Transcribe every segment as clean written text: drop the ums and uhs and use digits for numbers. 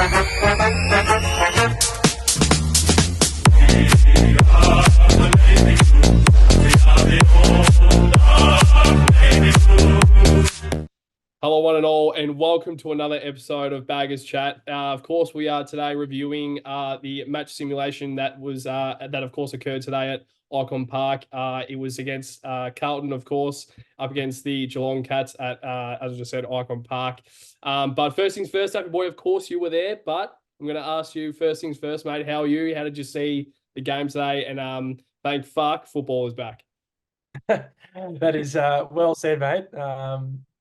Hello, one and all, and welcome to another episode of Baggers Chat. Of course, we are today reviewing the match simulation that of course, occurred today at Icon Park. It was against Carlton, of course, up against the Geelong Cats at, as I just said, Icon Park. But first things first, Happy Boy, of course, you were there, but I'm going to ask you first things first, mate. How are you? How did you see the game today? And thank fuck, football is back. That is well said, mate.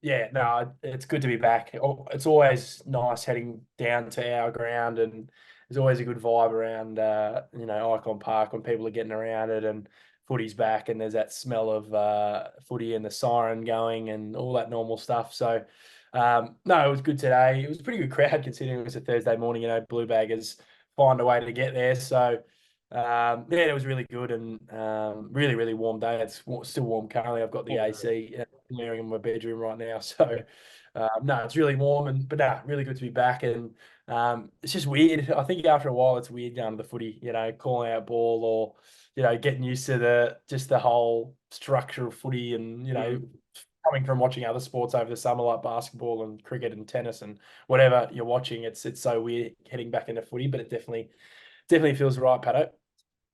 Yeah, no, it's good to be back. It's always nice heading down to our ground, and there's always a good vibe around, Icon Park when people are getting around it and footy's back, and there's that smell of footy and the siren going and all that normal stuff. So, no, it was good today. It was a pretty good crowd considering it was a Thursday morning. Blue baggers find a way to get there. So, yeah, it was really good and really, really warm day. It's still warm currently. I've got the AC blaring in my bedroom right now. So, no, it's really warm but really good to be back. And it's just weird. I think after a while, it's weird going to the footy, calling out ball or, getting used to the whole structure of footy and, coming from watching other sports over the summer like basketball and cricket and tennis and whatever you're watching. It's so weird heading back into footy, but it definitely feels right, Patto.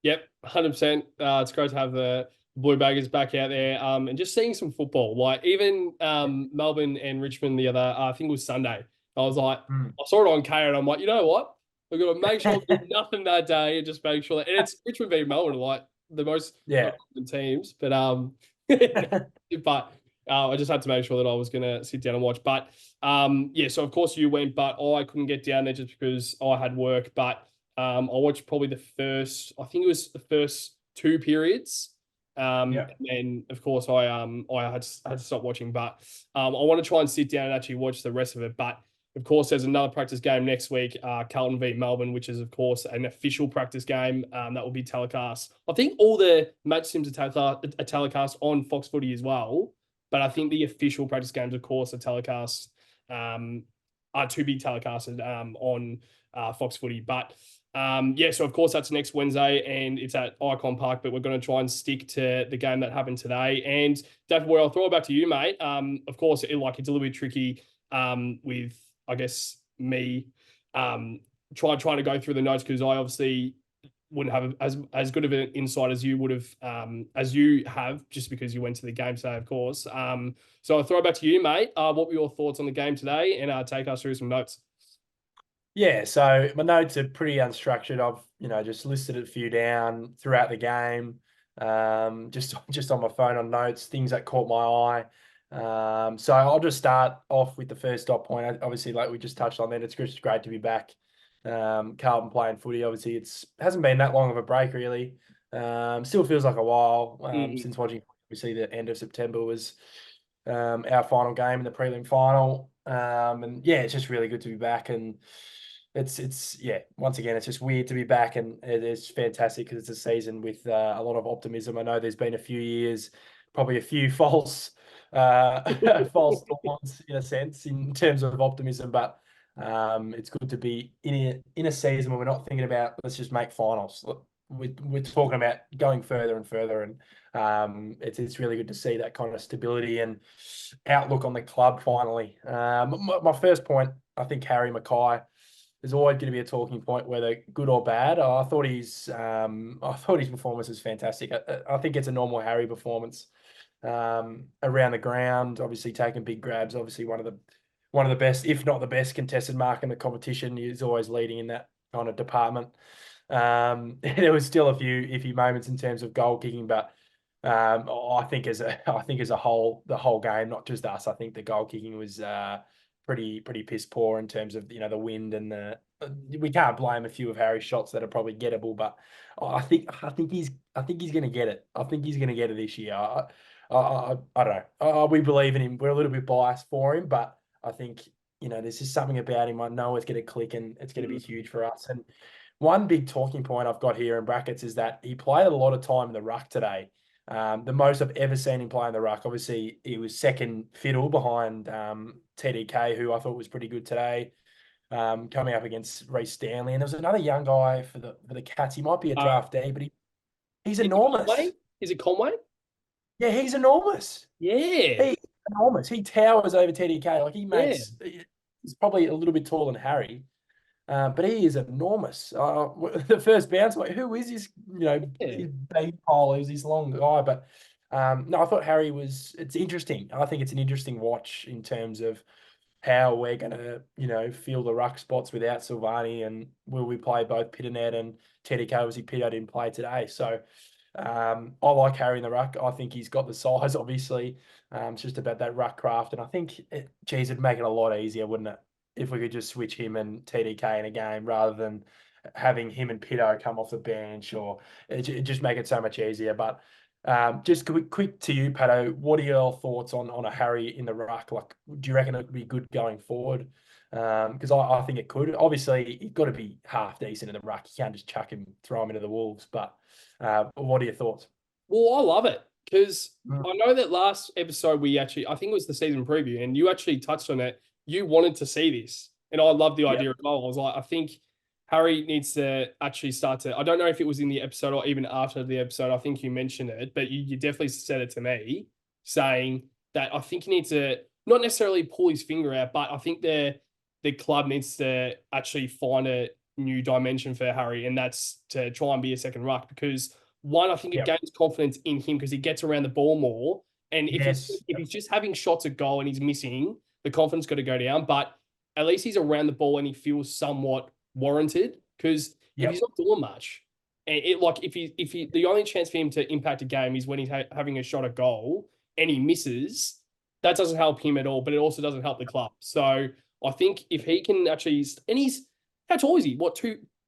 Yep, 100%. It's great to have the Blue Baggers back out there and just seeing some football. Like even Melbourne and Richmond the other, I think it was Sunday. I was like, I saw it on K and I'm like, you know what? We've got to make sure we do nothing that day and just make sure that, and it's Richmond v Melbourne, like the most Yeah. teams. But but I just had to make sure that I was going to sit down and watch. But yeah, so of course you went, but I couldn't get down there just because I had work. But I watched probably I think it was the first two periods. And then of course I had to stop watching, but I want to try and sit down and actually watch the rest of it. But of course, there's another practice game next week, Carlton v Melbourne, which is of course an official practice game that will be telecast. I think all the match sims are telecast on Fox Footy as well, but I think the official practice games, of course, are telecast are to be telecasted on Fox Footy. But yeah, so of course that's next Wednesday and it's at Icon Park, but we're going to try and stick to the game that happened today. And David, I'll throw it back to you, mate. Of course, it's a little bit tricky with, I guess, me trying to go through the notes because I obviously wouldn't have as good of an insight as you would have, as you have, just because you went to the game today, of course. So I'll throw it back to you, mate. What were your thoughts on the game today? And take us through some notes. Yeah, so my notes are pretty unstructured. I've just listed a few down throughout the game, just on my phone on notes, things that caught my eye. So I'll just start off with the first dot point. Obviously, like we just touched on, then it's just great to be back. Carlton playing footy. Obviously, hasn't been that long of a break really. Still feels like a while since watching. Obviously, the end of September was our final game in the prelim final. And yeah, it's just really good to be back and. It's once again, it's just weird to be back and it's fantastic because it's a season with a lot of optimism. I know there's been a few years, probably a few false dawns in a sense in terms of optimism, but it's good to be in a season where we're not thinking about let's just make finals. We're talking about going further and further, and it's really good to see that kind of stability and outlook on the club finally. My first point, I think Harry Mackay. There's always going to be a talking point, whether good or bad. I thought his performance is fantastic. I think it's a normal Harry performance around the ground. Obviously taking big grabs. Obviously one of the best, if not the best, contested mark in the competition. He's always leading in that kind of department. There was still a few iffy moments in terms of goal kicking, but I think as a whole, the whole game, not just us. I think the goal kicking was. Pretty piss poor in terms of the wind and we can't blame a few of Harry's shots that are probably gettable, but I think he's going to get it. I think he's going to get it this year. I don't know. We believe in him. We're a little bit biased for him, but I think there's just something about him. I know it's going to click and it's going to be huge for us. And one big talking point I've got here in brackets is that he played a lot of time in the ruck today. The most I've ever seen him play in the ruck. Obviously, he was second fiddle behind TDK, who I thought was pretty good today. coming up against Reece Stanley. And there was another young guy for the Cats. He might be a Uh, draftee, but he's is it Conway? enormous. Is it Conway? Yeah, he's enormous. Yeah. He's enormous. He towers over TDK. Like Yeah. he's probably a little bit taller than Harry. But he is enormous. The first bounce, like, who is this? Yeah. His big pole. He's this long guy. But no, I thought Harry was. It's interesting. I think it's an interesting watch in terms of how we're going to, fill the ruck spots without Silvani, and will we play both Pitternet and Teddy K? Was he Pitto didn't play today? So I like Harry in the ruck. I think he's got the size, obviously. It's just about that ruck craft. And I think, it'd make it a lot easier, wouldn't it? If we could just switch him and TDK in a game rather than having him and Pitto come off the bench, or it just make it so much easier. But just quick to you, Patto, what are your thoughts on a Harry in the ruck? Like, do you reckon it would be good going forward? Because I think it could. Obviously, he's got to be half decent in the ruck. You can't just chuck him, throw him into the Wolves. But what are your thoughts? Well, I love it because Mm. I know that last episode I think it was the season preview, and you actually touched on it. You wanted to see this, and I love the Yeah. idea as well. I was like, I think Harry needs to actually start to. I don't know if it was in the episode or even after the episode. I think you mentioned it, but you definitely said it to me, saying that I think he needs to not necessarily pull his finger out, but I think the club needs to actually find a new dimension for Harry, and that's to try and be a second ruck because one, I think it Yeah. gains confidence in him because he gets around the ball more. And Yes. if he's just having shots at goal and he's missing, the confidence got to go down. But at least he's around the ball and he feels somewhat warranted. Because if he's not doing much, and if he the only chance for him to impact a game is when he's having a shot at goal and he misses, that doesn't help him at all. But it also doesn't help the club. So I think if he can actually, and he's how tall is he? What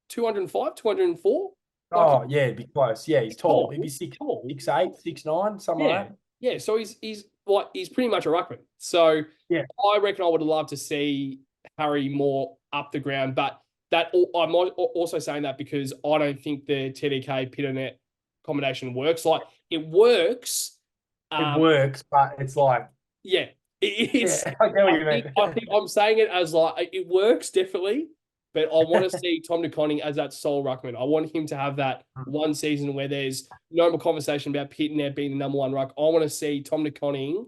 205, 204? Like Oh, yeah, it'd be close. Yeah, he's tall. He'd be tall. 6'8", 6'9", something Yeah, like that. yeah. So he's pretty much a ruckman. So Yeah. I reckon I would have loved to see Harry more up the ground, but I'm also saying that because I don't think the TDK Pitternet combination works. Like it works. It works, but it's like, Yeah, it is. yeah, I get what you mean. I think I'm saying it as like it works definitely, but I want to see Tom DeConning as that sole ruckman. I want him to have that one season where there's no more conversation about Pitternet being the number one ruck. I want to see Tom DeConning.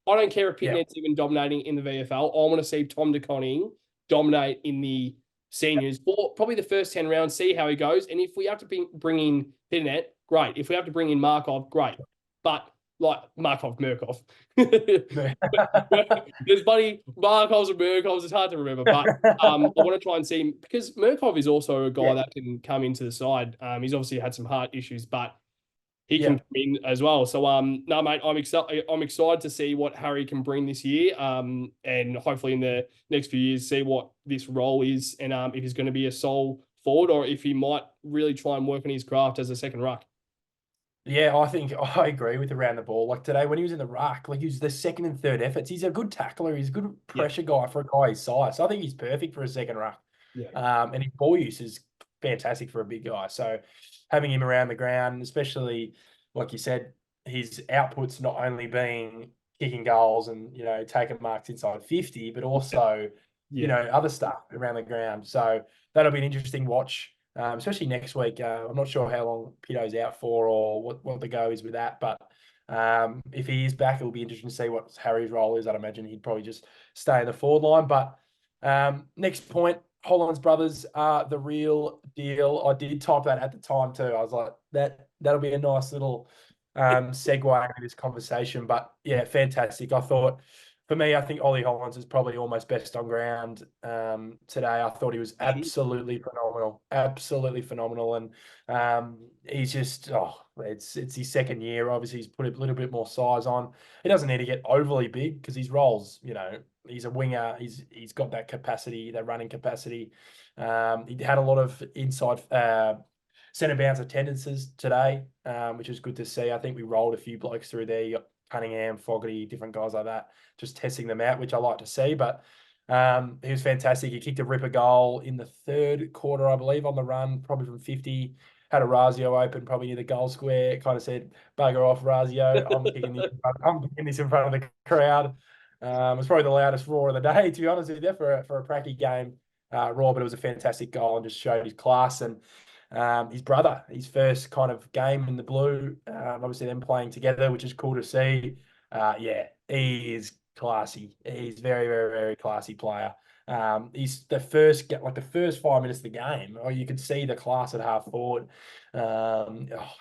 I don't care if Pitternet's even dominating in the VFL. I want to see Tom DeConning dominate in the seniors for probably the first 10 rounds, see how he goes. And if we have to bring in Pitternet, great. If we have to bring in Markov, great. But like Murkov. There's bloody Markovs and Murkovs. It's hard to remember, but I want to try and see him because Murkov is also a guy that can come into the side. He's obviously had some heart issues, but he can come in as well. So no, mate, I'm excited to see what Harry can bring this year. And hopefully in the next few years, see what this role is, and if he's going to be a sole forward or if he might really try and work on his craft as a second ruck. Yeah, I think I agree with around the ball. Like today, when he was in the ruck, like he was the second and third efforts. He's a good tackler. He's a good pressure guy for a guy his size. So I think he's perfect for a second ruck. Yeah. And his ball use is fantastic for a big guy. So having him around the ground, especially like you said, his outputs not only being kicking goals and taking marks inside 50, but also other stuff around the ground. So that'll be an interesting watch. Especially next week. I'm not sure how long Pitto's out for or what the go is with that. But if he is back, it'll be interesting to see what Harry's role is. I'd imagine he'd probably just stay in the forward line. But next point, Holland's brothers are the real deal. I did type that at the time too. I was like, that'll be a nice little segue into this conversation. But yeah, fantastic. I thought, for me, I think Ollie Hollands is probably almost best on ground today. I thought he was absolutely phenomenal, and he's just it's his second year. Obviously, he's put a little bit more size on. He doesn't need to get overly big because his roles, he's a winger. He's got that capacity, that running capacity. He had a lot of inside centre bounce attendances today, which is good to see. I think we rolled a few blokes through there. You got Cunningham, Fogarty, different guys like that, just testing them out, which I like to see. But he was fantastic. He kicked a ripper goal in the third quarter, I believe, on the run, probably from 50. Had a Razio open, probably near the goal square. Kind of said, "Bugger off, Razio! I'm kicking this in front of the crowd." It was probably the loudest roar of the day, to be honest with you, for a pracky game. raw, but it was a fantastic goal and just showed his class. And his brother, his first kind of game in the blue, obviously them playing together, which is cool to see. Yeah, he is classy. He's very, very, very classy player. He's the first 5 minutes of the game, or you could see the class at half forward. I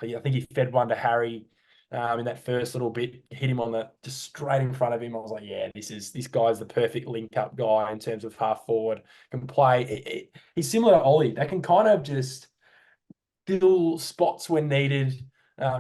think he fed one to Harry in that first little bit, hit him just straight in front of him. I was like, yeah, this guy's the perfect link up guy in terms of half forward. Can play. He's similar to Ollie. They can kind of just fill spots when needed.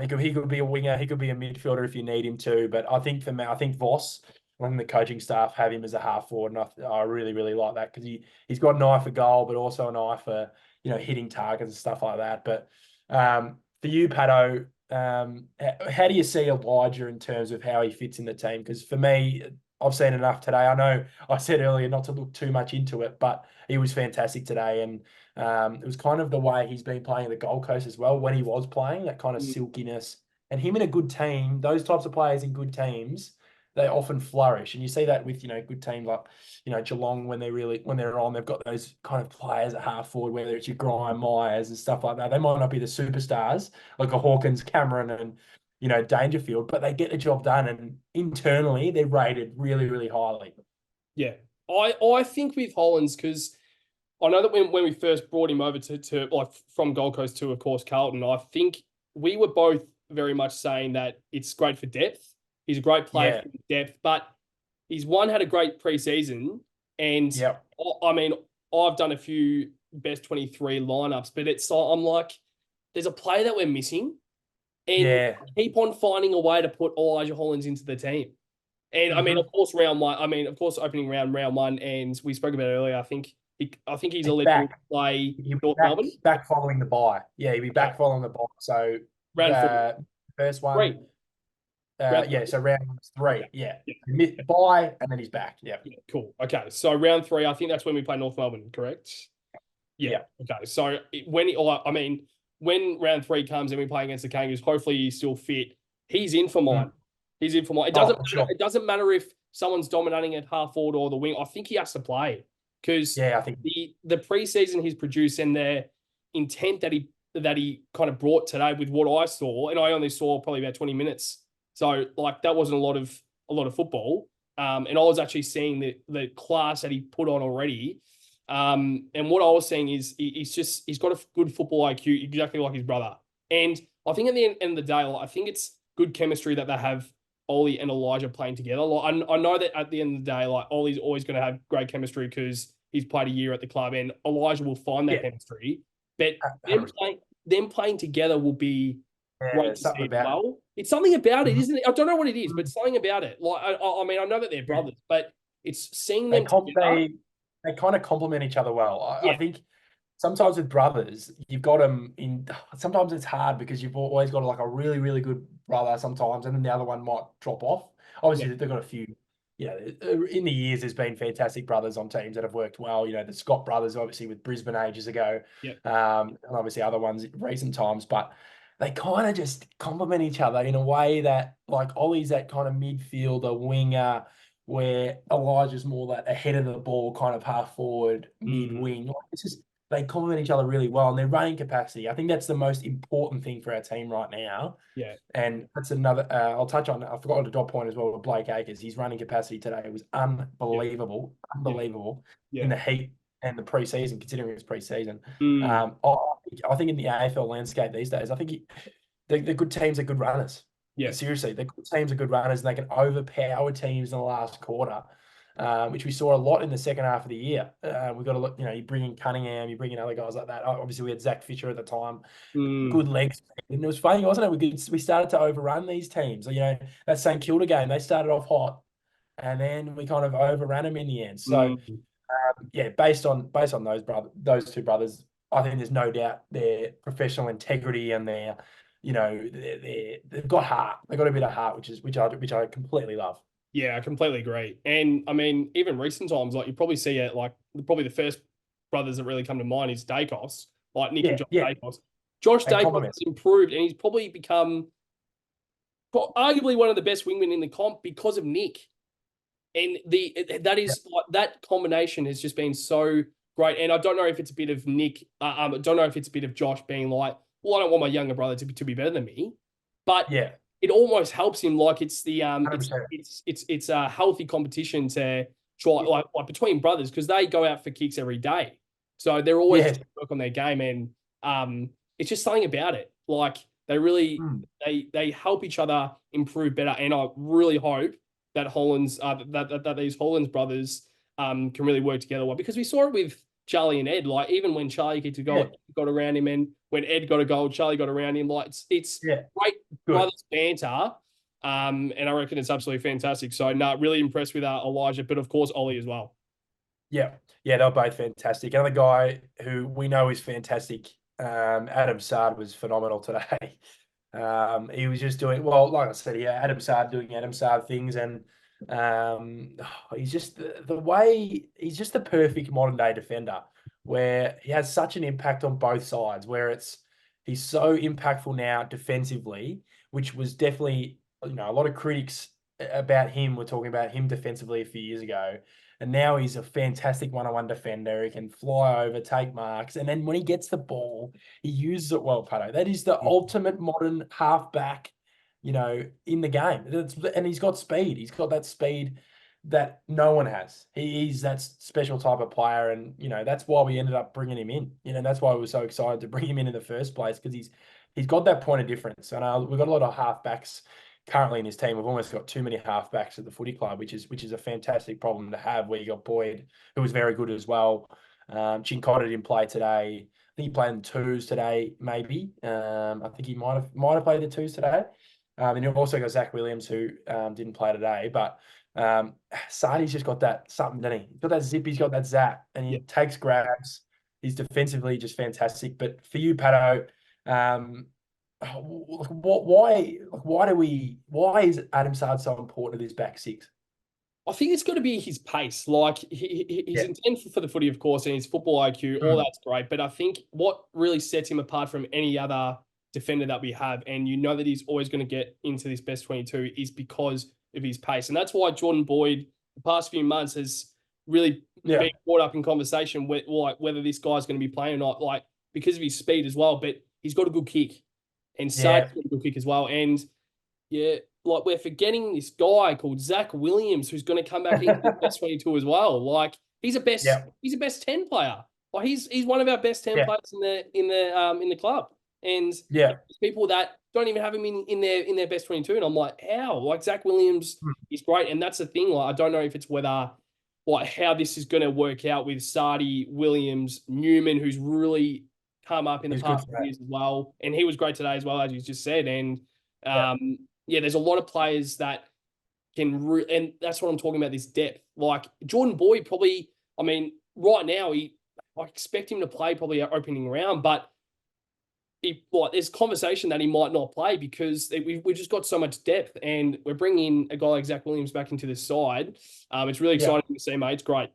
He could be a winger. He could be a midfielder if you need him to. But I think for me, I think Voss and the coaching staff have him as a half forward, and I really, really like that because he's got an eye for goal, but also an eye for hitting targets and stuff like that. But for you, Patto, how do you see Elijah in terms of how he fits in the team? Because for me, I've seen enough today. I know I said earlier not to look too much into it, but he was fantastic today, and it was kind of the way he's been playing at the Gold Coast as well when he was playing, that kind of silkiness. And him in a good team, those types of players in good teams, they often flourish. And you see that with, good teams like, Geelong when they're on, they've got those kind of players at half forward, whether it's your Grime Myers and stuff like that. They might not be the superstars like a Hawkins, Cameron and, Dangerfield, but they get the job done. And internally, they're rated really, really highly. Yeah. I think with Hollands, because I know that when we first brought him over to like from Gold Coast to, of course, Carlton, I think we were both very much saying that it's great for depth. He's a great player for depth, but he's had a great preseason. And Yep. I mean, I've done a few best 23 lineups, but I'm like, there's a player that we're missing. And Yeah. keep on finding a way to put Elijah Hollands into the team. And I mean, of course, opening round 1, and we spoke about it earlier. I think he's eligible to play North Melbourne. Back following the bye. Yeah, he'll be back following the bye. So Round 4. first one. Three. So round 3. Yeah. Bye, and then he's back. Yeah. Cool. Okay. So round 3, I think that's when we play North Melbourne, correct? Yeah. Okay. So when round 3 comes and we play against the Kangaroos, hopefully he's still fit. He's in for mine. He's in for mine. It doesn't matter if someone's dominating at half forward or the wing. I think he has to play because I think the preseason he's produced and the intent that he kind of brought today with what I saw, and I only saw probably about 20 minutes. So like that wasn't a lot of football. And I was actually seeing the class that he put on already. And what I was saying is he's got a good football IQ, exactly like his brother. And I think at the end of the day, I think it's good chemistry that they have Ollie and Elijah playing together. Like I know that at the end of the day, like Ollie's always going to have great chemistry because he's played a year at the club, and Elijah will find that chemistry. But them playing together will be great to see as well. It's something about it, isn't it? I don't know what it is, but something about it. Like I mean, I know that they're brothers, but it's seeing them together. They kind of complement each other well. I think sometimes with brothers, you've got them in. Sometimes it's hard because you've always got like a really, really good brother sometimes, and then the other one might drop off. Obviously, they've got a few. In the years, there's been fantastic brothers on teams that have worked well. The Scott brothers, obviously, with Brisbane ages ago. And obviously other ones in recent times, but they kind of just complement each other in a way that, like, Ollie's that kind of midfielder, winger, where Elijah's more that ahead of the ball, kind of half forward, mid wing. Like, it's just they complement each other really well, and their running capacity. I think that's the most important thing for our team right now. Yeah, and that's another. I'll touch on. I forgot to dot point as well with Blake Acres. His running capacity today was unbelievable, in the heat and the preseason, considering it's preseason. I think in the AFL landscape these days, I think the good teams are good runners. Yeah, seriously, the good teams are good runners, and they can overpower teams in the last quarter, which we saw a lot in the second half of the year. We've got to look. You bring in Cunningham, you bring in other guys like that. Obviously, we had Zach Fisher at the time, good legs, and it was funny, wasn't it? We started to overrun these teams. That St Kilda game, they started off hot, and then we kind of overran them in the end. So. Based on those two brothers, I think there's no doubt their professional integrity and their, they've got heart. They've got a bit of heart, which I completely love. Yeah, I completely agree. And I mean, even recent times, like you probably see it, like probably the first brothers that really come to mind is Dacos, like Nick and Josh Dacos. Josh Dacos has improved, and he's probably become arguably one of the best wingmen in the comp because of Nick. And that combination has just been so great. And I don't know if it's a bit of Nick. I don't know if it's a bit of Josh being like, well, I don't want my younger brother to be better than me, but Yeah, it almost helps him. Like it's the 100%. it's a healthy competition to try like between brothers because they go out for kicks every day, so they're always Yeah. trying to work on their game, and it's just something about it. Like they really Mm. they help each other improve better, and I really hope that Holland's that these Holland's brothers can really work together well because we saw it with Charlie and Ed. Like even when Charlie gets a goal, Yeah. Ed got around him, and when Ed got a goal, Charlie got around him. Like it's Yeah. great Good. brothers banter. And I reckon it's absolutely fantastic. So, no, really impressed with Elijah, but of course, Ollie as well. Yeah. Yeah, they're both fantastic. Another guy who we know is fantastic, Adam Sard was phenomenal today. He was just doing well, like I said, yeah, Adam Sard doing Adam Sard things, and he's just the way he's just the perfect modern day defender, where he has such an impact on both sides. Where he's so impactful now defensively, which was definitely a lot of critics about him were talking about him defensively a few years ago. And now he's a fantastic one-on-one defender. He can fly over, take marks, and then when he gets the ball, he uses it well, Patto. That is the ultimate modern halfback, in the game. And he's got speed. He's got that speed that no one has. He's that special type of player, and that's why we ended up bringing him in. That's why we were so excited to bring him in the first place because he's got that point of difference. And we've got a lot of halfbacks currently in his team. We've almost got too many halfbacks at the footy club, which is a fantastic problem to have. Where you got Boyd, who was very good as well. Chincotta didn't play today. I think he played in the twos today, maybe. I think he might have played the twos today. And you've also got Zach Williams, who didn't play today. But Sardi's just got that something, doesn't he? He's got that zip, he's got that zap, and he takes grabs. He's defensively just fantastic. But for you, Patto, why is Adam Sard so important to this back six? I think it's got to be his pace. Like he's Yeah. intent for the footy, of course, and his football IQ, all Mm. that's great. But I think what really sets him apart from any other defender that we have, and that he's always going to get into this best 22, is because of his pace. And that's why Jordan Boyd, the past few months, has really been brought up in conversation with like whether this guy's going to be playing or not, like because of his speed as well. But he's got a good kick, and Sard's got a good kick as well. And yeah, like we're forgetting this guy called Zach Williams, who's going to come back into the best 22 as well. Like he's a best 10 player. Like he's one of our best 10 players in the club. And there's people that don't even have him in their best 22. And I'm like, how? Like Zach Williams is great. And that's the thing. Like I don't know if it's whether like how this is going to work out with Sardi, Williams, Newman, who's really come up in the past years as well. And he was great today as well, as you just said. And there's a lot of players that can, and that's what I'm talking about, this depth. Like Jordan Boyd probably, I mean, right now, I expect him to play probably our opening round, but there's conversation that he might not play because we've just got so much depth, and we're bringing a guy like Zach Williams back into this side. It's really exciting to see, mate. It's great.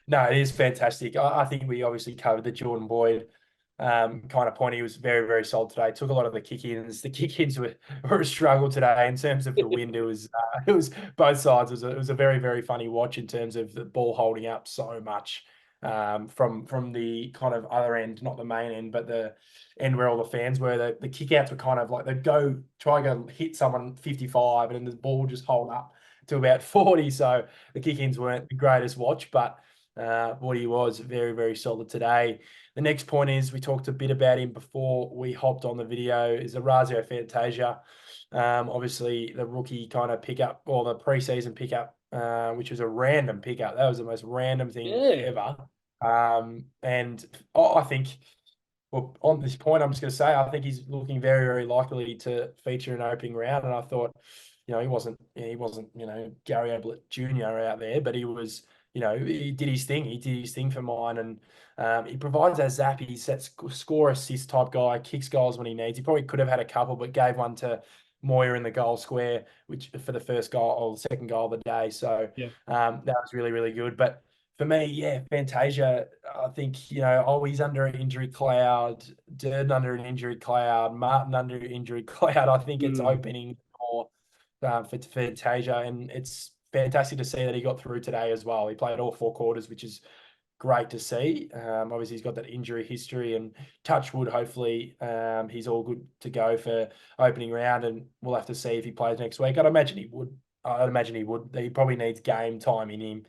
No, it is fantastic. I think we obviously covered the Jordan Boyd kind of point. He was very, very solid today. Took a lot of the kick-ins. The kick-ins were a struggle today in terms of the wind. It was both sides. It was a very, very funny watch in terms of the ball holding up so much from the kind of other end, not the main end, but the end where all the fans were. The kick-outs were kind of like they'd try and go hit someone 55 and then the ball just hold up to about 40. So the kick-ins weren't the greatest watch, but what he was very, very solid today. The next point is we talked a bit about him before we hopped on the video is Orazio Fantasia. Obviously the rookie kind of pickup or the preseason pickup, which was a random pickup. That was the most random thing ever. And I think, well, on this point, I'm just going to say, I think he's looking very, very likely to feature an opening round. And I thought, he wasn't, Gary Ablett Jr. out there, but he was, he did his thing. He did his thing for mine, and he provides that zap. He's that score assist type guy, kicks goals when he needs. He probably could have had a couple, but gave one to Moyer in the goal square, which for the first goal or the second goal of the day. So that was really, really good. But for me, Fantasia, I think, he's under an injury cloud, Durden under an injury cloud, Martin under an injury cloud. I think it's opening more for Fantasia, and it's fantastic to see that he got through today as well. He played all 4 quarters, which is great to see. Obviously, he's got that injury history, and touch wood, hopefully he's all good to go for opening round, and we'll have to see if he plays next week. I'd imagine he would. I'd imagine he would. He probably needs game time in him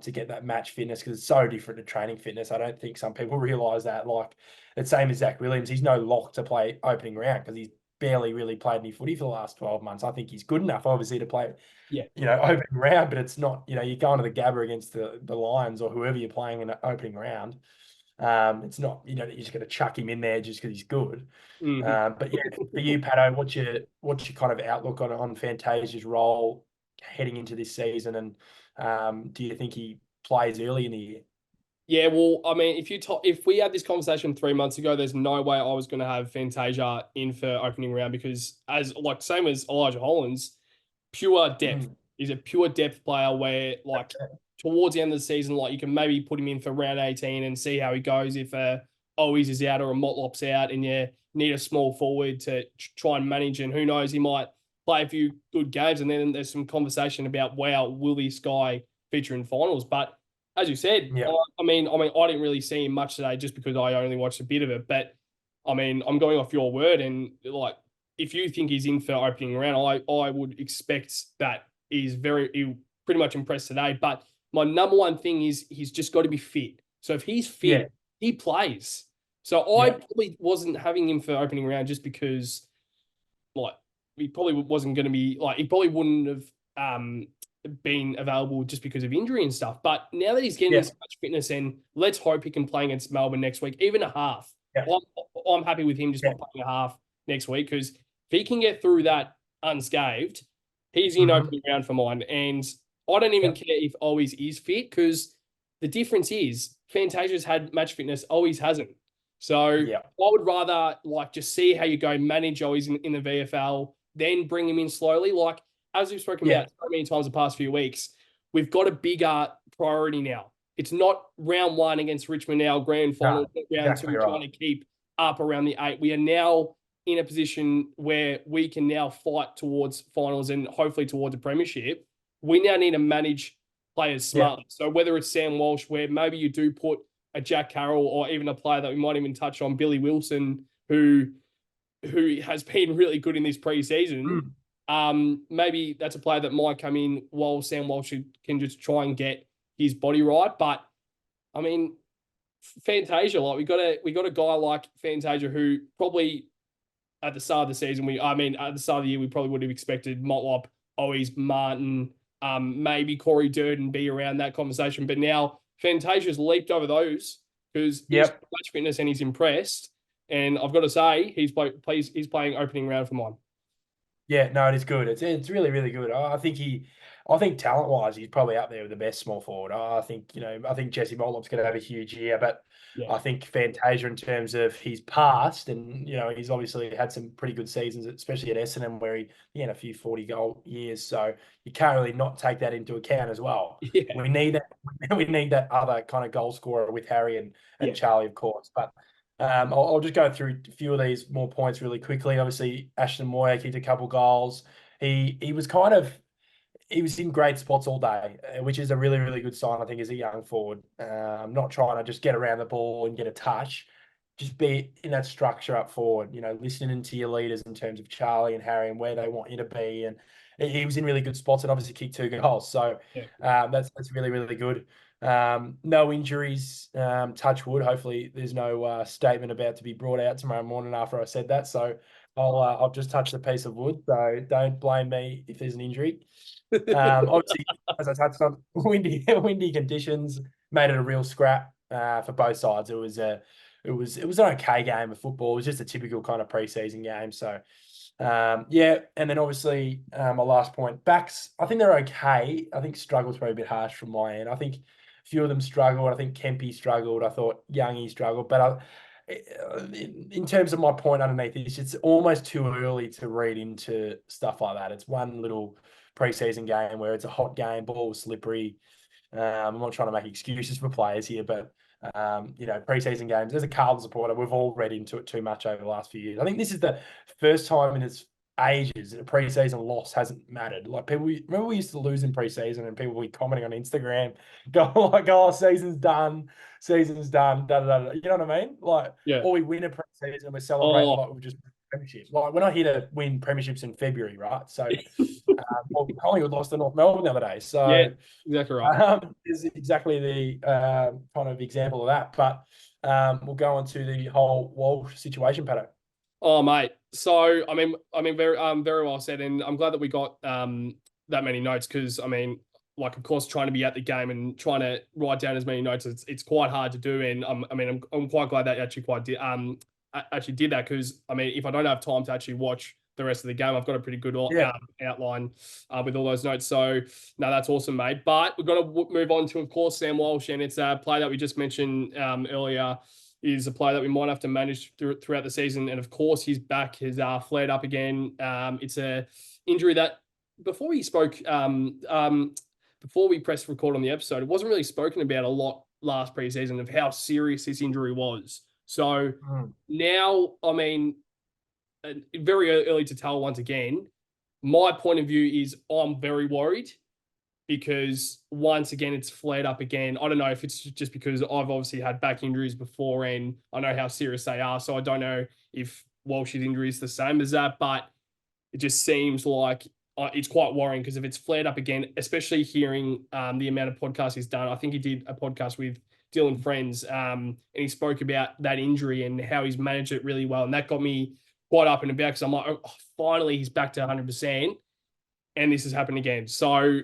to get that match fitness, because it's so different to training fitness. I don't think some people realise that. Like, it's same as Zach Williams. He's no lock to play opening round because he's barely really played any footy for the last 12 months. I think he's good enough, obviously, to play, Yeah. opening round, but it's not, you're going to the Gabba against the Lions or whoever you're playing in an opening round. It's not, you're just going to chuck him in there just because he's good. But yeah, for you, Patto, what's your kind of outlook on Fantasia's role heading into this season, and do you think he plays early in the year? Yeah, well, I mean, if we had this conversation 3 months ago, there's no way I was going to have Fantasia in for opening round, because same as Elijah Hollands, pure depth. He's a pure depth player where, like, towards the end of the season, like, you can maybe put him in for round 18 and see how he goes. If Owies is out or a Motlop's out, and you need a small forward to try and manage, and who knows, he might play a few good games, and then there's some conversation about, wow, will this guy feature in finals? But as you said, Yeah. I mean, I didn't really see him much today just because I only watched a bit of it. But I mean, I'm going off your word, and like, if you think he's in for opening round, I would expect that he pretty much impressed today. But my number one thing is he's just got to be fit. So if he's fit, he plays. So I probably wasn't having him for opening round just because, like, he probably wasn't going to be, like, he probably wouldn't have been available just because of injury and stuff. But now that he's getting so much fitness, and let's hope he can play against Melbourne next week, even a half. I'm happy with him just playing a half next week, because if he can get through that unscathed, he's in opening round for mine. And I don't even care if Always is fit, because the difference is Fantasia's had match fitness, Always hasn't. So I would rather, like, just see how you go, manage Always in the VFL, then bring him in slowly. Like, as we've spoken about so many times the past few weeks, we've got a bigger priority now. It's not round 1 against Richmond now, grand final, round 2, trying to keep up around the 8. We are now in a position where we can now fight towards finals and hopefully towards a premiership. We now need to manage players smartly. So whether it's Sam Walsh, where maybe you do put a Jack Carroll, or even a player that we might even touch on, Billy Wilson, who has been really good in this preseason. Maybe that's a player that might come in while Sam Walsh can just try and get his body right. But I mean, Fantasia, like, we got a guy like Fantasia who probably at the start of the season, at the start of the year, we probably would have expected Motlop, Owies, Martin, maybe Corey Durden be around that conversation. But now Fantasia's leaped over those because he's much fitness and he's impressed. And I've got to say, he's playing opening round for mine. Yeah, no, it is good. It's really, really good. I think talent wise, he's probably up there with the best small forward. I think Jesse Motlop's going to have a huge year, but I think Fantasia, in terms of his past, and he's obviously had some pretty good seasons, especially at Essendon, where he had a few 40-goal years. So you can't really not take that into account as well. Yeah. We need that. We need that other kind of goal scorer with Harry and Charlie, of course, but. I'll just go through a few of these more points really quickly. Obviously, Ashton Moyer kicked a couple goals. He was in great spots all day, which is a really, really good sign, I think, as a young forward. Not trying to just get around the ball and get a touch, just be in that structure up forward, listening to your leaders in terms of Charlie and Harry and where they want you to be. And he was in really good spots and obviously kicked 2 goals. So that's really, really good. No injuries, touch wood. Hopefully there's no statement about to be brought out tomorrow morning after I said that. So I'll just touch the piece of wood. So don't blame me if there's an injury. Obviously, as I touched on, windy conditions made it a real scrap for both sides. It was an okay game of football. It was just a typical kind of preseason game. So and then obviously my last point, backs, I think they're okay. I think struggle's probably a bit harsh from my end. I think a few of them struggled. I think Kempy struggled. I thought Youngie struggled. But in terms of my point underneath this, it's almost too early to read into stuff like that. It's one little preseason game where it's a hot game, ball was slippery. I'm not trying to make excuses for players here, but preseason games, as a Carlton supporter, we've all read into it too much over the last few years. I think this is the first time in its ages, a preseason loss hasn't mattered. Like people, remember we used to lose in preseason, and people would be commenting on Instagram, going like, "Oh, season's done." Da, da, da, da. You know what I mean? Like, Yeah. or we win a preseason and we're celebrating Oh, like we just won a premiership. Like we're not here to win premierships in February, right? So, well, Collingwood lost to North Melbourne the other day, yeah, so exactly right. is exactly the kind of example of that. But we'll go on to the whole Walsh situation, Patto. Oh, mate. So, very well said, and I'm glad that we got that many notes because, like, of course, trying to be at the game and trying to write down as many notes, it's quite hard to do. And I'm quite glad that you actually actually did that because, if I don't have time to actually watch the rest of the game, I've got a pretty good Yeah, outline with all those notes. So, no, that's awesome, mate. But we've got to move on to, of course, Sam Walsh, and it's a play that we just mentioned earlier is a player that we might have to manage throughout the season. And of course, his back has flared up again. It's a injury that before we spoke, before we pressed record on the episode, it wasn't really spoken about a lot last preseason of how serious this injury was. So now, very early to tell once again. My point of view is I'm very worried because once again it's flared up again. I don't know if it's just because I've obviously had back injuries before and I know how serious they are. So I don't know if Walsh's injury is the same as that, but it just seems like it's quite worrying because if it's flared up again, especially hearing the amount of podcasts he's done. I think he did a podcast with Dylan Friends and he spoke about that injury and how he's managed it really well. And that got me quite up and about because I'm like, oh, finally he's back to 100% and this has happened again. So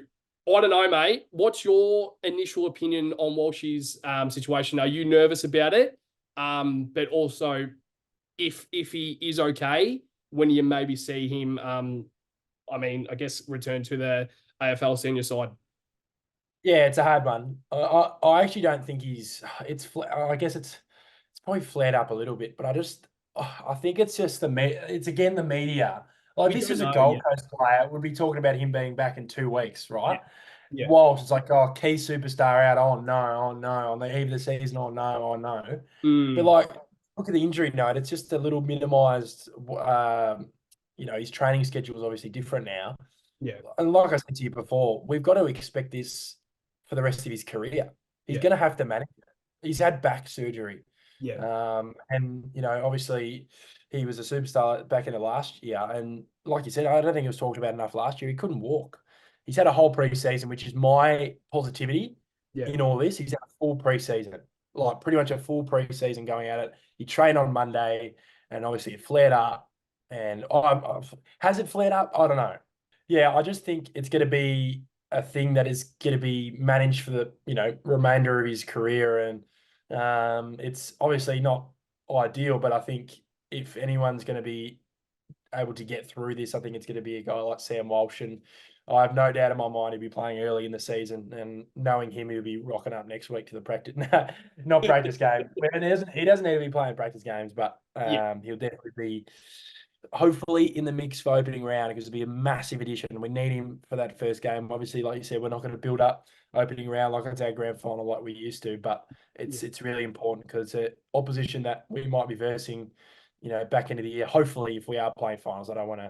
I don't know, mate. What's your initial opinion on Walsh's situation? Are you nervous about it? But also, if he is okay, when you maybe see him, I guess return to the AFL senior side. yeah, it's a hard one. I actually don't think he's. I guess it's probably flared up a little bit, but I think it's just it's again the media. Like We this don't is a know Gold yet. Coast player. We'll be talking about him being back in 2 weeks, Yeah, right? yeah, Walsh, it's like, oh, key superstar out. Oh no, oh no, on the eve of the season. Oh no, oh no. But mm, like, look at the injury note. It's just a little minimised. His training schedule is obviously different now. yeah, And like I said to you before, we've got to expect this for the rest of his career. He's yeah, going to have to manage it. He's had back surgery. yeah, And, obviously he was a superstar back in the last year. And like you said, I don't think it was talked about enough last year. He couldn't walk. He's had a whole preseason, which is my positivity yeah, in all this. He's had a full preseason, like pretty much a full preseason going at it. He trained on Monday and obviously it flared up. And has it flared up? I don't know. Yeah, I just think it's going to be a thing that is going to be managed for the remainder of his career, and it's obviously not ideal. But I think if anyone's going to be able to get through this, I think it's going to be a guy like Sam Walsh, and I have no doubt in my mind he'll be playing early in the season. And knowing him, he'll be rocking up next week to the practice, not practice game. He doesn't need to be playing practice games, but yeah, he'll definitely be hopefully in the mix for opening round because it'll be a massive addition. We need him for that first game. Obviously, like you said, we're not going to build up opening round like it's our grand final like we used to, but yeah. it's really important because it's an opposition that we might be versing, back into the year. Hopefully, if we are playing finals, I don't want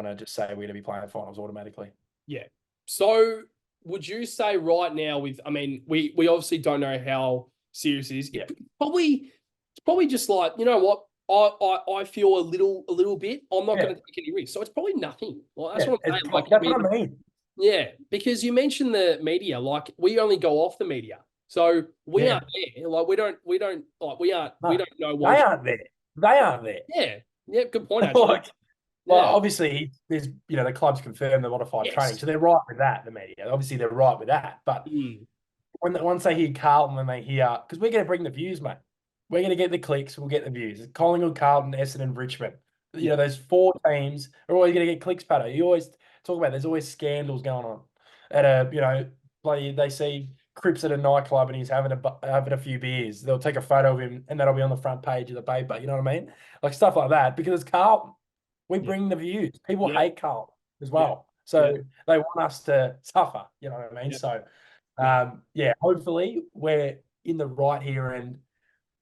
to just say we're going to be playing finals automatically. Yeah. So would you say right now with we obviously don't know how serious it is. Yeah. It's probably just like, you know what? I feel a little bit. I'm not Yeah. gonna take any risks. So it's probably nothing. Like that's Yeah. what I'm saying. Like That's what I mean. yeah, because you mentioned the media, like we only go off the media. So we Yeah. aren't there. Like we don't like we No, don't know they Walsh. aren't there. They aren't there. Yeah. Yeah, good point actually. like, Well, Yeah. obviously, there's the club's confirmed the modified training, Yes. so they're right with that. The media, obviously, they're right with that. But Mm, once they hear Carlton and they hear, because we're going to bring the views, mate. We're going to get the clicks. We'll get the views. Collingwood, Carlton, Essendon, Richmond. yeah. Those four teams are always going to get clicks, Pato. You always talk about there's always scandals going on at they see Cripps at a nightclub and he's having a few beers. They'll take a photo of him and that'll be on the front page of the paper. You know what I mean? Like stuff like that because it's Carlton. We Yeah. bring the views. People Yeah. hate Carlton as Yeah. well. Yeah. So they want us to suffer. You know what I mean? Yeah. So No. yeah, hopefully we're in the right here and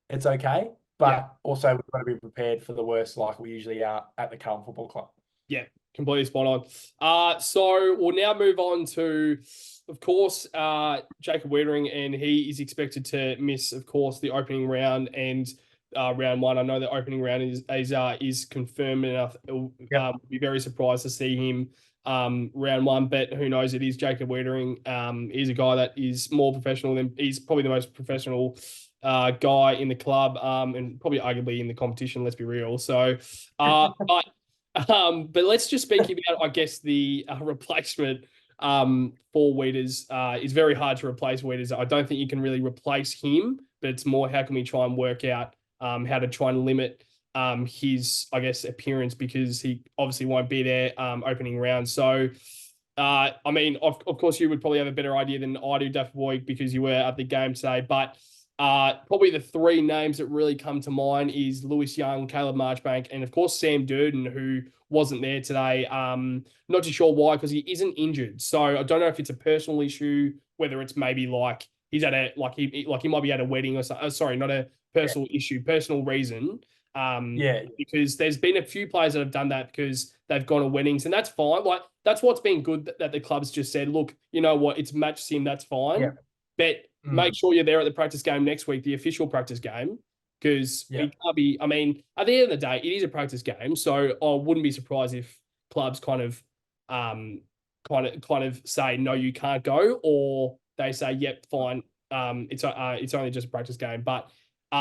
it's okay. Yeah. But also we've got to be prepared for the worst like we usually are at the Carlton Football Club. Yeah, completely spot on. So we'll now move on to, of course, Jacob Wiedering, and he is expected to miss, of course, the opening round and round one. I know the opening round is confirmed enough. Yep. Be very surprised to see him round one, but who knows? It is Jacob Wiedering. He's a guy that is more professional than he's probably the most professional guy in the club, and probably arguably in the competition. Let's be real. So, but let's just speak about, I guess, the replacement for Weeders. It's very hard to replace Weeders. I don't think you can really replace him, but it's more how can we try and work out how to try and limit his, I guess, appearance, because he obviously won't be there opening round. So, I mean, of course, you would probably have a better idea than I do, Duff Boy, because you were at the game today. But probably the three names that really come to mind is Lewis Young, Caleb Marchbank, and of course Sam Durden, who wasn't there today. Not too sure why, because he isn't injured. So I don't know if it's a personal issue, whether it's maybe like he's at a he might be at a wedding or something. Sorry, not a personal issue, personal reason. Yeah. Because there's been a few players that have done that because they've gone to weddings, and that's fine. Like that's what's been good that the club's just said, look, you know what, it's match sim, that's fine. Yeah. But make sure you're there at the practice game next week, the official practice game, because Yeah. we can't be. I mean, at the end of the day, it is a practice game, so I wouldn't be surprised if clubs kind of say no, you can't go, or they say yep, fine, it's only just a practice game. But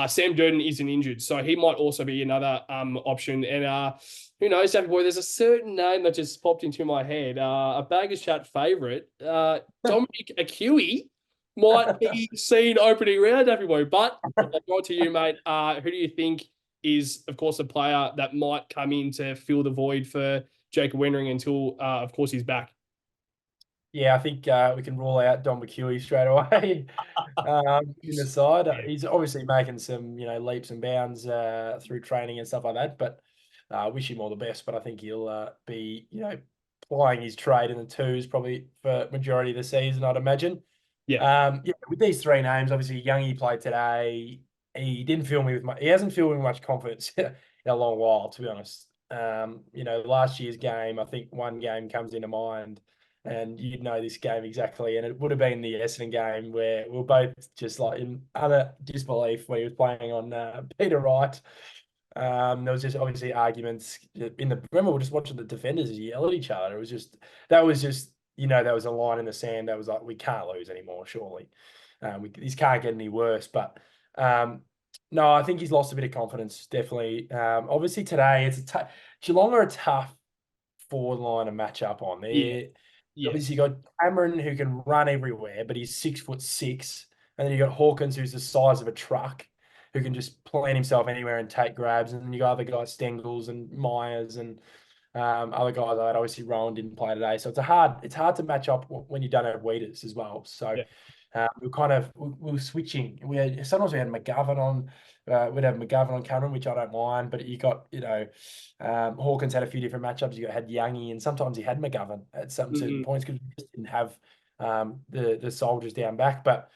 Sam Durden isn't injured, so he might also be another option. And who knows, David Boy? There's a certain name that just popped into my head. A Baggers Chat favourite, Dominic Acui, might be seen opening round, everybody. But I'll go to you, mate. Who do you think is, of course, a player that might come in to fill the void for Jacob Wiedering until, of course, he's back? Yeah, I think we can rule out Don McHugh straight away in the side. He's obviously making some, leaps and bounds through training and stuff like that. But wish him all the best. But I think he'll be, plying his trade in the twos probably for majority of the season, I'd imagine. Yeah. With these three names, obviously Youngie played today. He didn't fill me with he hasn't filled me with much confidence in a long while, to be honest. Last year's game, I think one game comes into mind, and you'd know this game exactly. And it would have been the Essendon game where we were both just like in utter disbelief when he was playing on Peter Wright. There was just obviously arguments remember we were just watching the defenders yell at each other. It was just, there was a line in the sand that was like, we can't lose anymore, surely. This can't get any worse. But no, I think he's lost a bit of confidence, definitely. Obviously today, Geelong are a tough forward line to match up on. Obviously you got Cameron, who can run everywhere, but he's 6'6", and then you got Hawkins, who's the size of a truck, who can just plant himself anywhere and take grabs. And then you got other guys, Stengels and Myers and other guys like that. Obviously, Rowan didn't play today, so it's hard to match up when you don't have Weeders as well. So we were switching. Sometimes we had McGovern on. We'd have McGovern on Cameron, which I don't mind. But you got Hawkins had a few different matchups. You had Youngie, and sometimes he had McGovern at some certain points because we just didn't have the soldiers down back. But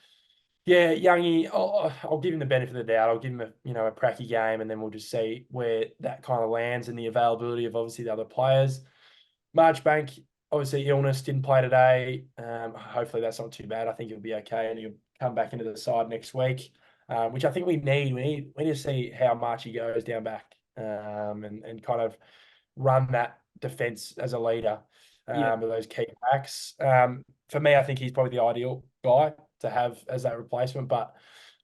yeah, Youngie, I'll give him the benefit of the doubt. I'll give him a pracky game, and then we'll just see where that kind of lands and the availability of obviously the other players. Marchbank, obviously illness, didn't play today. Hopefully that's not too bad. I think he'll be okay, and he'll come back into the side next week, which I think we need. We need to see how Marchy goes down back, and kind of run that defence as a leader with those key backs. For me, I think he's probably the ideal guy to have as that replacement, but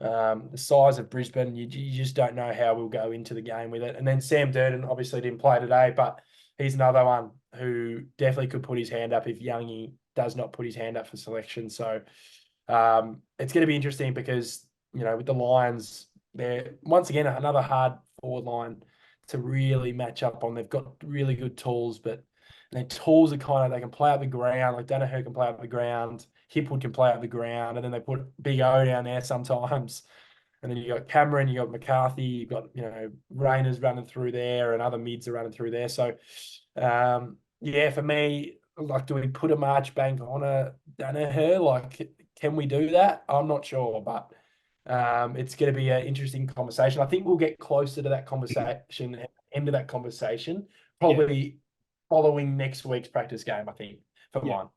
the size of Brisbane, you just don't know how we'll go into the game with it. And then Sam Durden obviously didn't play today, but he's another one who definitely could put his hand up if Youngie does not put his hand up for selection. So it's going to be interesting because, with the Lions, they're once again another hard forward line to really match up on. They've got really good tools, but their tools are they can play up the ground. Like Danaher can play up the ground. Hipwood can play up the ground. And then they put Big O down there sometimes. And then you got Cameron, you got McCarthy, you got, Rayners running through there, and other mids are running through there. So, for me, like, do we put a Marchbank on a Danaher? Like, can we do that? I'm not sure, but it's going to be an interesting conversation. I think we'll get closer to that conversation, end of that conversation, probably following next week's practice game, I think, for Yeah. mine.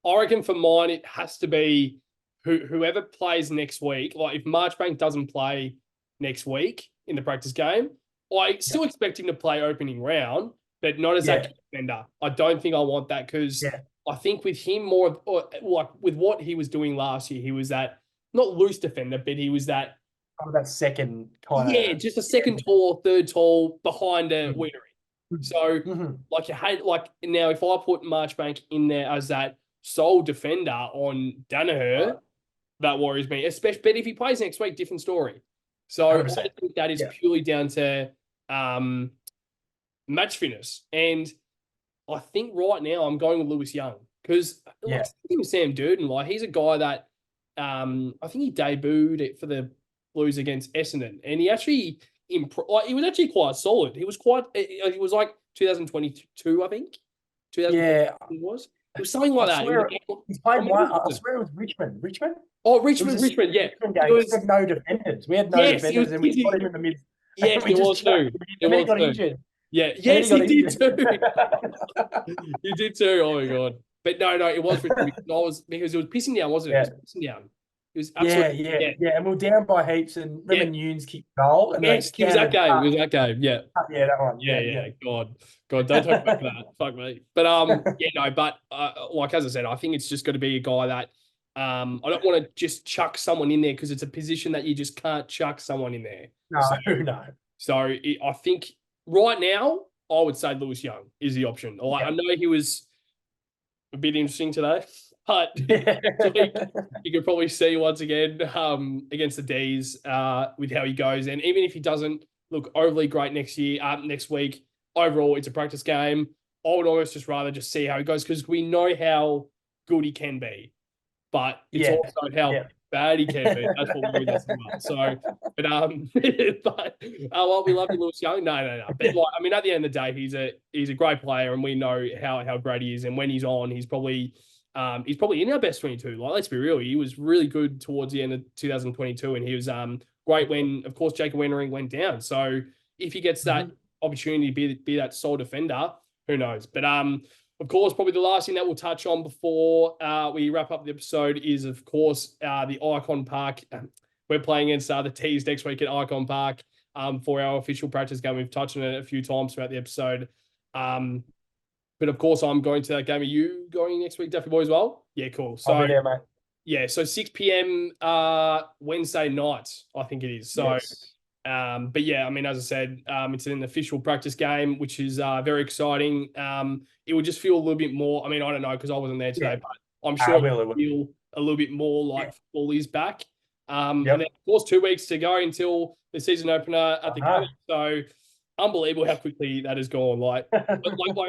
I reckon for mine, it has to be whoever plays next week. Like if Marchbank doesn't play next week in the practice game, I still expect him to play opening round, but not as that defender. I don't think I want that because I think with him more like with what he was doing last year, he was that not loose defender, but he was that that second kind of just a second tall, third tall behind a Wienery. So like you had like now if I put Marchbank in there as that sole defender on Danaher, that worries me. Especially, but if he plays next week, different story. So 100%. I think that is purely down to match fitness, and I think right now I'm going with Lewis Young because like Sam Durden, like he's a guy that I think he debuted it for the Blues against Essendon, and he actually like he was actually quite solid. He was like 2022, I think. 2022 was. It was something like that. He's played one. I swear it was Richmond. Richmond? Oh, Richmond, yeah. Richmond game. We had no defenders. We had no defenders, and we put him in the mid. Yes, it was too. And then he got injured. Yeah, yes, he did too. He did too. Oh my god! But no, it was Richmond because it was pissing down, wasn't it? It was pissing down. It was absolutely and we were down by heaps, and remember Nunes kicked goal. And yes, it was that game. It was that game. Yeah, that one. Yeah. God, don't talk about that. Fuck me. But but like as I said, I think it's just got to be a guy that I don't want to just chuck someone in there because it's a position that you just can't chuck someone in there. No. So I think right now I would say Lewis Young is the option. I know he was a bit interesting today. But you could probably see once again against the D's with how he goes. And even if he doesn't look overly great next week, overall, it's a practice game. I would almost just rather just see how he goes because we know how good he can be. But it's also how bad he can be. That's what we as well. So, but we love you, Lewis Young. No. But like, I mean, at the end of the day, he's a great player, and we know how great he is. And when he's on, he's probably in our best 22. Like, let's be real, he was really good towards the end of 2022, and he was great when, of course, Jacob Wendering went down. So if he gets that opportunity to be that sole defender, who knows? But of course, probably the last thing that we'll touch on before we wrap up the episode is, of course, the Icon Park. We're playing against the Tees next week at Icon Park for our official practice game. We've touched on it a few times throughout the episode. But of course, I'm going to that game. Are you going next week, Duffy Boy, as well? Yeah, cool. So, I'll be there, mate. Yeah, so 6 p.m. Wednesday night, I think it is. So, but yeah, I mean, as I said, it's an official practice game, which is very exciting. It would just feel a little bit more. I mean, I don't know because I wasn't there today, but I'm sure it will feel a little bit more like football is back. And then, of course, 2 weeks to go until the season opener at the game. So, unbelievable how quickly that has gone. Like I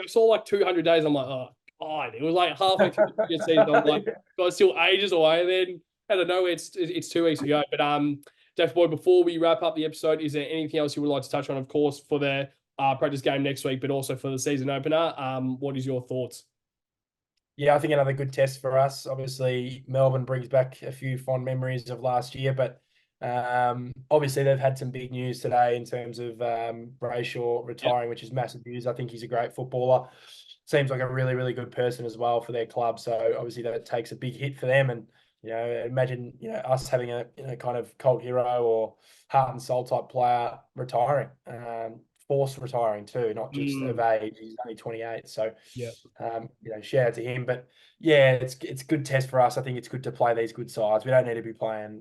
saw like 200 days. I'm like, oh God, it was like halfway through the season. I'm like, God, it's still ages away. And then out of nowhere, it's 2 weeks ago. But Jeff Boy, before we wrap up the episode, is there anything else you would like to touch on? Of course, for the practice game next week, but also for the season opener. What is your thoughts? Yeah, I think another good test for us. Obviously, Melbourne brings back a few fond memories of last year, but obviously they've had some big news today in terms of Brayshaw retiring, which is massive news. I think he's a great footballer. Seems like a really, really good person as well for their club. So obviously that takes a big hit for them. And imagine us having a kind of cult hero or heart and soul type player retiring, forced retiring too, not just of age. He's only 28, so shout out to him. But yeah, it's a good test for us. I think it's good to play these good sides. We don't need to be playing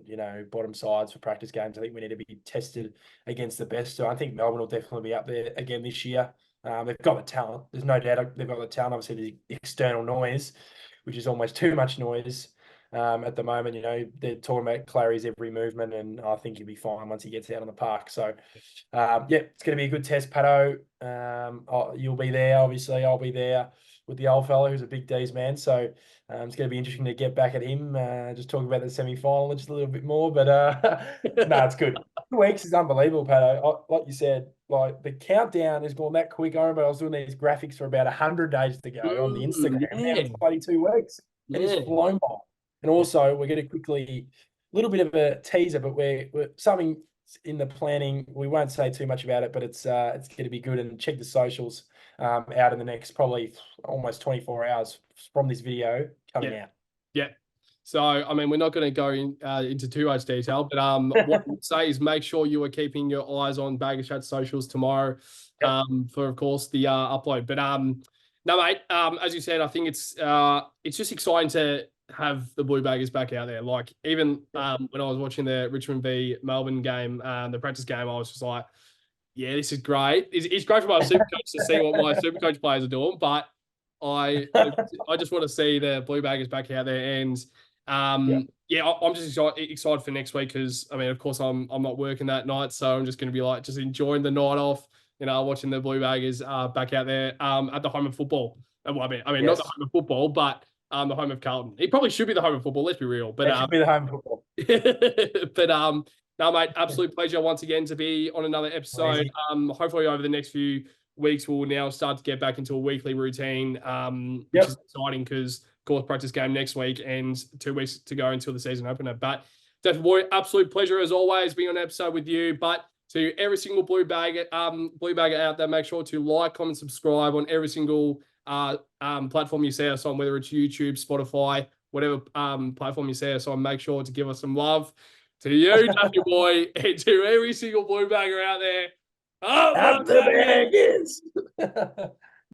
bottom sides for practice games. I think we need to be tested against the best. So I think Melbourne will definitely be up there again this year. They've got the talent. There's no doubt they've got the talent. Obviously, the external noise, which is almost too much noise. At the moment, they're talking about Clary's every movement, and I think he'll be fine once he gets out on the park. So, it's going to be a good test, Patto. You'll be there, obviously. I'll be there with the old fella who's a big D's man. So, it's going to be interesting to get back at him, just talk about the semi-final just a little bit more. But, no, it's good. 2 weeks is unbelievable, Patto. Like you said, like the countdown is going that quick. I remember I was doing these graphics for about 100 days to go on the Instagram. Now it's bloody 2 weeks. It's flown by. And also, we're going to quickly, a little bit of a teaser, but we're something in the planning. We won't say too much about it, but it's going to be good. And check the socials out in the next probably almost 24 hours from this video coming out. Yeah. So, I mean, we're not going to go into too much detail, but what we'll say is make sure you are keeping your eyes on Baggers Chat socials tomorrow for, of course, the upload. But no, mate, as you said, I think it's just exciting to have the Blue Baggers back out there. Like, even when I was watching the Richmond v Melbourne game, the practice game, I was just like, yeah, this is great. It's great for my super coach to see what my super coach players are doing, but I just want to see the Blue Baggers back out there. And yeah, I'm just excited for next week because, I mean, of course, I'm not working that night, so I'm just going to be like just enjoying the night off, watching the Blue Baggers back out there at the home of football. Well, I mean, not the home of football, but the home of Carlton. It probably should be the home of football. Let's be real, but it should be the home of football. But no, mate, absolute pleasure once again to be on another episode. Hopefully over the next few weeks, we'll now start to get back into a weekly routine, which is exciting because, of course, practice game next week and 2 weeks to go until the season opener. But definitely, absolute pleasure as always being on an episode with you. But to every single Blue Bagger out there, make sure to like, comment, subscribe on every single platform you see us on, whether it's YouTube, Spotify, whatever platform you see us on. Make sure to give us some love. To you, Duffy boy, and to every single Blue Bagger out there. Up the Baggers!